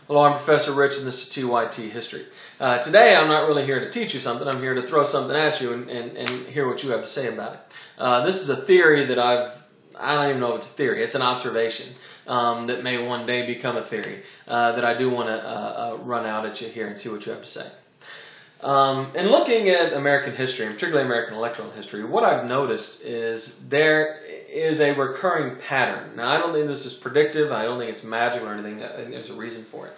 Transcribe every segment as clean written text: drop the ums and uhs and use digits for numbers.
Hello, I'm Professor Rich, and this is TYT History. Today, I'm not really here to teach you something. I'm here to throw something at you and hear what you have to say about it. This is a theory that I don't even know if it's a theory. It's an observation that may one day become a theory that I do want to run out at you here and see what you have to say. In looking at American history, and particularly American electoral history, what I've noticed is there is a recurring pattern. Now, I don't think this is predictive. I don't think it's magical or anything. I think there's a reason for it.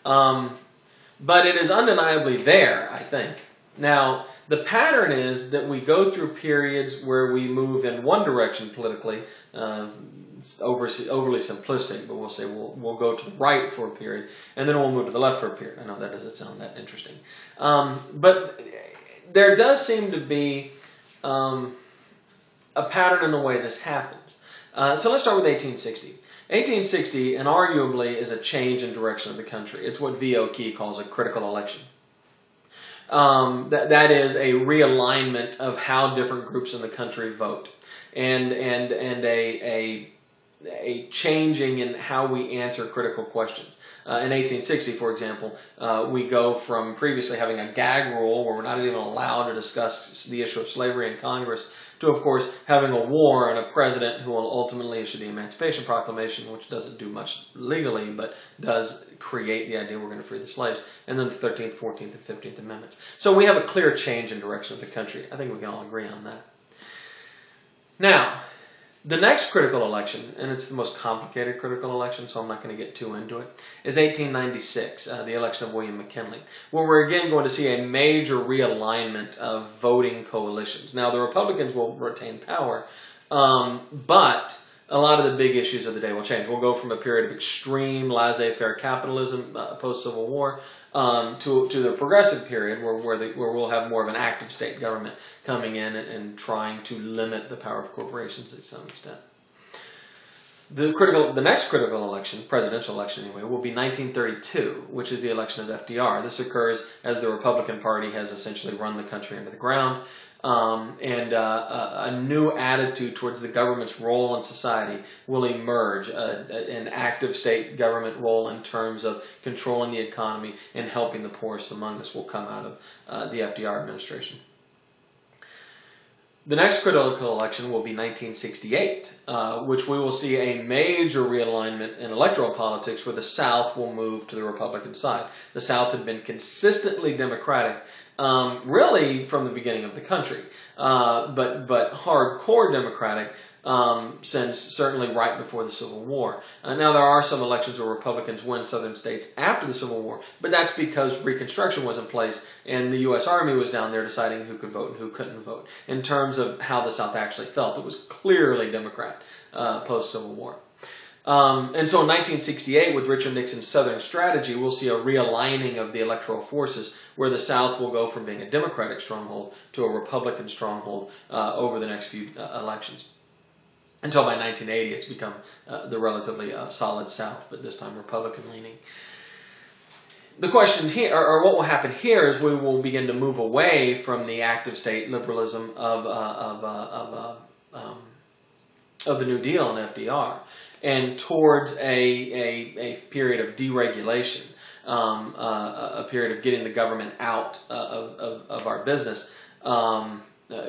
But it is undeniably there, I think. Now, the pattern is that we go through periods where we move in one direction politically. It's overly simplistic, but we'll say we'll go to the right for a period, and then we'll move to the left for a period. I know that doesn't sound that interesting. But there does seem to be a pattern in the way this happens. So let's start with 1860. 1860, and arguably, is a change in direction of the country. It's what V.O. Key calls a critical election. That is a realignment of how different groups in the country vote, and a changing in how we answer critical questions. In 1860, for example, we go from previously having a gag rule where we're not even allowed to discuss the issue of slavery in Congress to, of course, having a war and a president who will ultimately issue the Emancipation Proclamation, which doesn't do much legally, but does create the idea we're going to free the slaves, and then the 13th, 14th, and 15th Amendments. So we have a clear change in direction of the country. I think we can all agree on that. Now, the next critical election, and it's the most complicated critical election, so I'm not going to get too into it, is 1896, the election of William McKinley, where we're again going to see a major realignment of voting coalitions. Now, the Republicans will retain power, but a lot of the big issues of the day will change. We'll go from a period of extreme laissez-faire capitalism post-Civil War to the progressive period where we'll have more of an active state government coming in and trying to limit the power of corporations to some extent. The next critical election, presidential election anyway, will be 1932, which is the election of FDR. This occurs as the Republican Party has essentially run the country into the ground. And a new attitude towards the government's role in society will emerge, an active state government role in terms of controlling the economy and helping the poorest among us will come out of the FDR administration. The next critical election will be 1968, which we will see a major realignment in electoral politics where the South will move to the Republican side. The South had been consistently Democratic really from the beginning of the country, but hardcore Democratic since certainly right before the Civil War. Now, there are some elections where Republicans win southern states after the Civil War, but that's because Reconstruction was in place and the U.S. Army was down there deciding who could vote and who couldn't vote. In terms of how the South actually felt, it was clearly Democrat post-Civil War. And so in 1968, with Richard Nixon's Southern strategy, we'll see a realigning of the electoral forces where the South will go from being a Democratic stronghold to a Republican stronghold over the next few elections. Until by 1980, it's become the relatively solid South, but this time Republican-leaning. The question here, or what will happen here, is we will begin to move away from the active state liberalism of the New Deal and FDR, and towards a period of deregulation, a period of getting the government out of our business,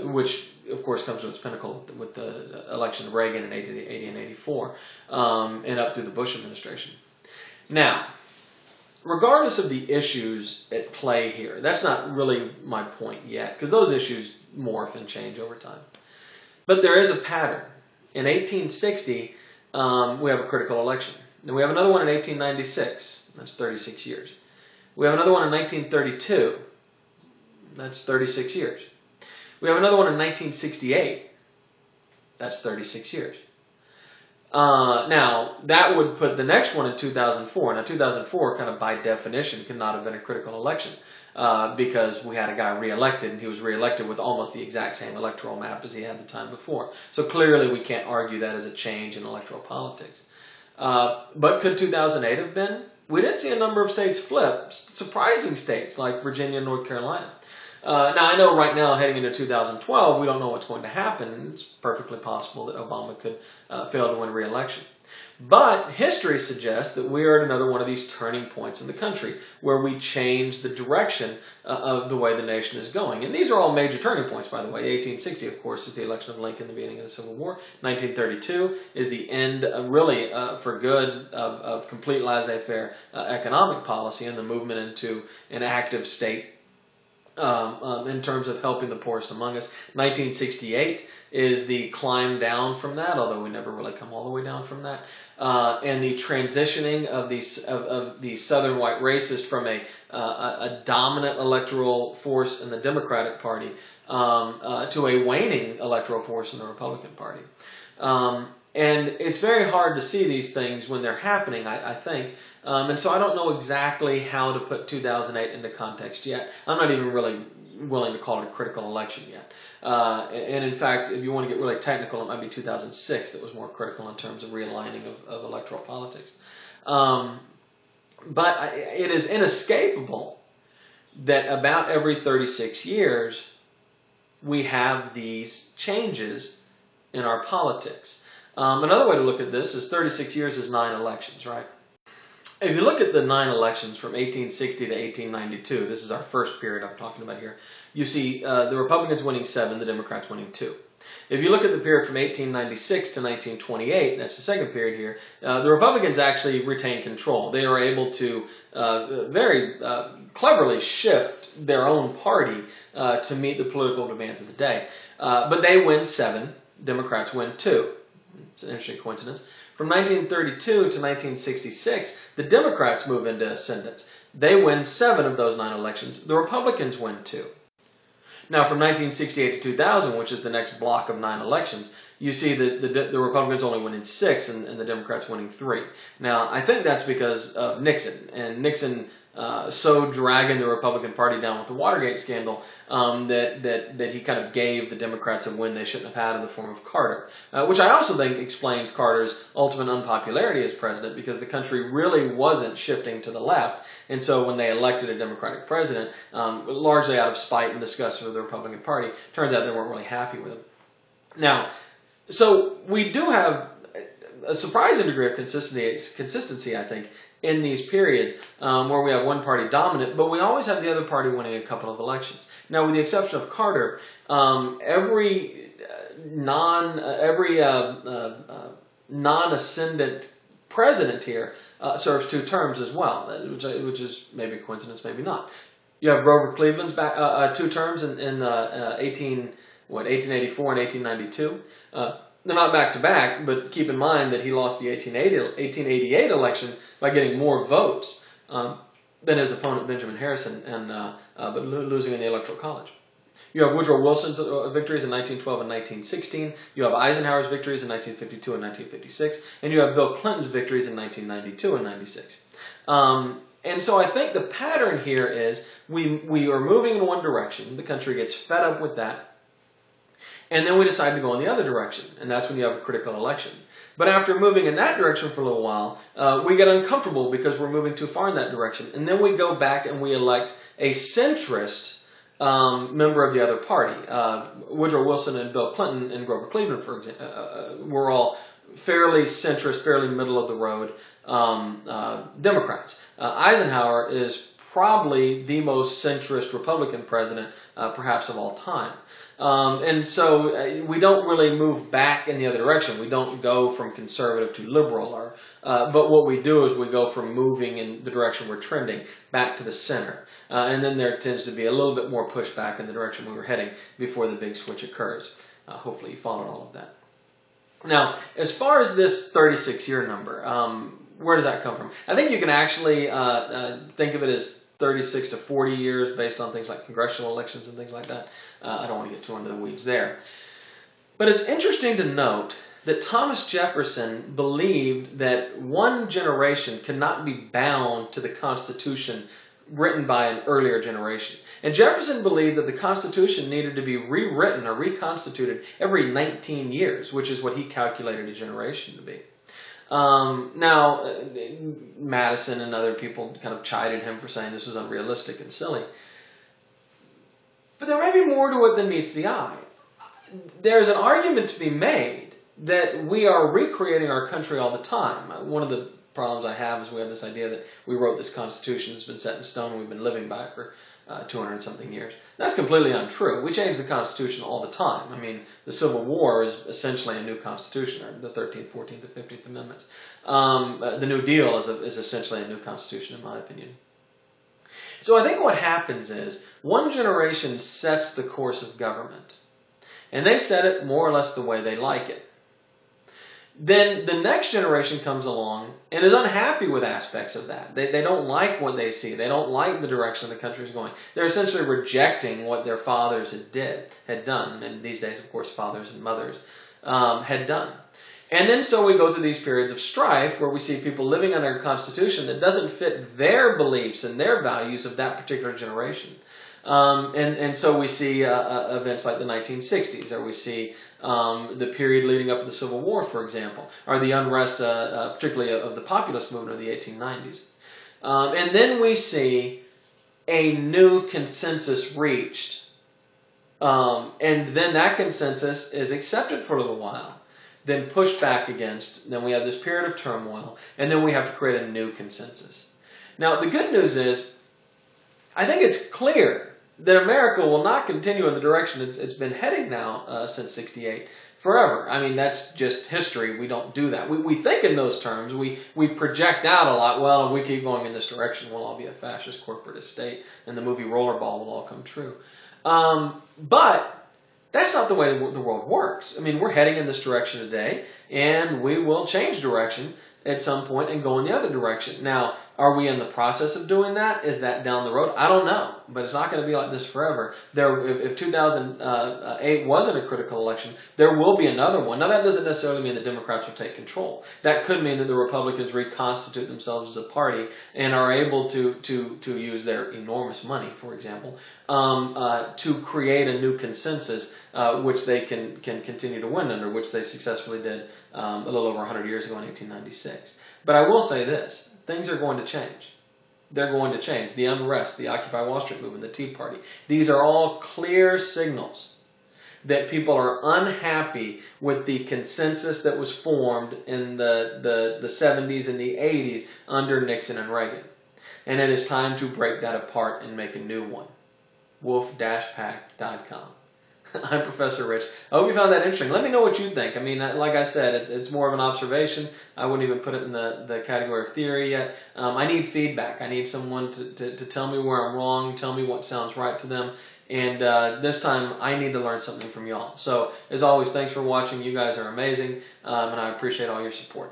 which of course comes to its pinnacle with the election of Reagan in 80 and 84, and up through the Bush administration. Now, regardless of the issues at play here, that's not really my point yet, because those issues morph and change over time. But there is a pattern. In 1860, we have a critical election. Then we have another one in 1896. That's 36 years. We have another one in 1932. That's 36 years. We have another one in 1968. That's 36 years. Now, that would put the next one in 2004. Now, 2004, kind of by definition, could not have been a critical election because we had a guy reelected, and he was reelected with almost the exact same electoral map as he had the time before. So clearly, we can't argue that as a change in electoral politics. But could 2008 have been? We did see a number of states flip, surprising states like Virginia and North Carolina. Now, I know right now, heading into 2012, we don't know what's going to happen. It's perfectly possible that Obama could fail to win re-election. But history suggests that we are at another one of these turning points in the country where we change the direction of the way the nation is going. And these are all major turning points, by the way. 1860, of course, is the election of Lincoln, the beginning of the Civil War. 1932 is the end, really, for good, of complete laissez-faire economic policy and the movement into an active state in terms of helping the poorest among us. 1968 is the climb down from that, although we never really come all the way down from that, and the transitioning of the Southern white racists from a dominant electoral force in the Democratic Party to a waning electoral force in the Republican Party. And it's very hard to see these things when they're happening, I think. And so I don't know exactly how to put 2008 into context yet. I'm not even really willing to call it a critical election yet. And in fact, if you want to get really technical, it might be 2006 that was more critical in terms of realigning of electoral politics. But it is inescapable that about every 36 years, we have these changes in our politics. Another way to look at this is 36 years is 9 elections, right? If you look at the 9 elections from 1860 to 1892, this is our first period I'm talking about here, you see the Republicans winning 7, the Democrats winning 2. If you look at the period from 1896 to 1928, that's the second period here, the Republicans actually retained control. They were able to very cleverly shift their own party to meet the political demands of the day. But they win 7, Democrats win 2. It's an interesting coincidence. From 1932 to 1966, the Democrats move into ascendance. They win 7 of those 9 elections. The Republicans win 2. Now, from 1968 to 2000, which is the next block of 9 elections, you see that the Republicans only winning 6 and the Democrats winning 3. Now, I think that's because of Nixon. And Nixon so dragging the Republican Party down with the Watergate scandal that he kind of gave the Democrats a win they shouldn't have had in the form of Carter, which I also think explains Carter's ultimate unpopularity as president, because the country really wasn't shifting to the left. And so when they elected a Democratic president, largely out of spite and disgust for the Republican Party, turns out they weren't really happy with him. Now, so we do have a surprising degree of consistency, I think, in these periods where we have one party dominant, but we always have the other party winning a couple of elections. Now, with the exception of Carter, every non-ascendant president here serves 2 terms as well, which is maybe a coincidence, maybe not. You have Grover Cleveland's 2 terms in 1884 and 1892. They're not back-to-back, but keep in mind that he lost the 1888 election by getting more votes than his opponent Benjamin Harrison, but losing in the Electoral College. You have Woodrow Wilson's victories in 1912 and 1916. You have Eisenhower's victories in 1952 and 1956. And you have Bill Clinton's victories in 1992 and 96. And so I think the pattern here is we are moving in one direction. The country gets fed up with that. And then we decide to go in the other direction, and that's when you have a critical election. But after moving in that direction for a little while, we get uncomfortable because we're moving too far in that direction. And then we go back and we elect a centrist member of the other party. Woodrow Wilson and Bill Clinton and Grover Cleveland, for example, were all fairly centrist, fairly middle of the road Democrats. Eisenhower is probably the most centrist Republican president, perhaps of all time. And so we don't really move back in the other direction. We don't go from conservative to liberal, but what we do is we go from moving in the direction we're trending back to the center. And then there tends to be a little bit more pushback in the direction we were heading before the big switch occurs. Hopefully you followed all of that. Now, as far as this 36-year number, where does that come from? I think you can actually think of it as 36 to 40 years based on things like congressional elections and things like that. I don't want to get too into the weeds there. But it's interesting to note that Thomas Jefferson believed that one generation cannot be bound to the Constitution written by an earlier generation. And Jefferson believed that the Constitution needed to be rewritten or reconstituted every 19 years, which is what he calculated a generation to be. Now, Madison and other people kind of chided him for saying this was unrealistic and silly. But there may be more to it than meets the eye. There's an argument to be made that we are recreating our country all the time. One of the problems I have is we have this idea that we wrote this Constitution, it's been set in stone, and we've been living by it for 200 and something years. That's completely untrue. We change the Constitution all the time. I mean, the Civil War is essentially a new Constitution, or the 13th, 14th, and 15th Amendments. The New Deal is essentially a new Constitution, in my opinion. So I think what happens is one generation sets the course of government, and they set it more or less the way they like it. Then the next generation comes along and is unhappy with aspects of that. They don't like what they see. They don't like the direction the country is going. They're essentially rejecting what their fathers had done. And these days, of course, fathers and mothers had done. And then so we go through these periods of strife where we see people living under a constitution that doesn't fit their beliefs and their values of that particular generation. And so we see events like the 1960s, or we see the period leading up to the Civil War, for example, or the unrest, particularly of the populist movement of the 1890s. And then we see a new consensus reached, and then that consensus is accepted for a little while, then pushed back against, then we have this period of turmoil, and then we have to create a new consensus. Now, the good news is, I think it's clear that America will not continue in the direction it's been heading now since '68 forever. I mean, that's just history. We don't do that. We think in those terms. We project out a lot. Well, if we keep going in this direction, we'll all be a fascist corporatist state, and the movie Rollerball will all come true. But that's not the way the world works. I mean, we're heading in this direction today, and we will change direction at some point and go in the other direction. Now, are we in the process of doing that? Is that down the road? I don't know, but it's not going to be like this forever. If 2008 wasn't a critical election, there will be another one. Now, that doesn't necessarily mean that Democrats will take control. That could mean that the Republicans reconstitute themselves as a party and are able to use their enormous money, for example, to create a new consensus, which they can continue to win under, which they successfully did a little over 100 years ago in 1896. But I will say this. Things are going to change. They're going to change. The unrest, the Occupy Wall Street movement, the Tea Party. These are all clear signals that people are unhappy with the consensus that was formed in the 70s and the 80s under Nixon and Reagan. And it is time to break that apart and make a new one. wolf-pack.com. I'm Professor Rich. I hope you found that interesting. Let me know what you think. I mean, like I said, it's more of an observation. I wouldn't even put it in the category of theory yet. I need feedback. I need someone to tell me where I'm wrong, tell me what sounds right to them. And this time, I need to learn something from y'all. So, as always, thanks for watching. You guys are amazing, and I appreciate all your support.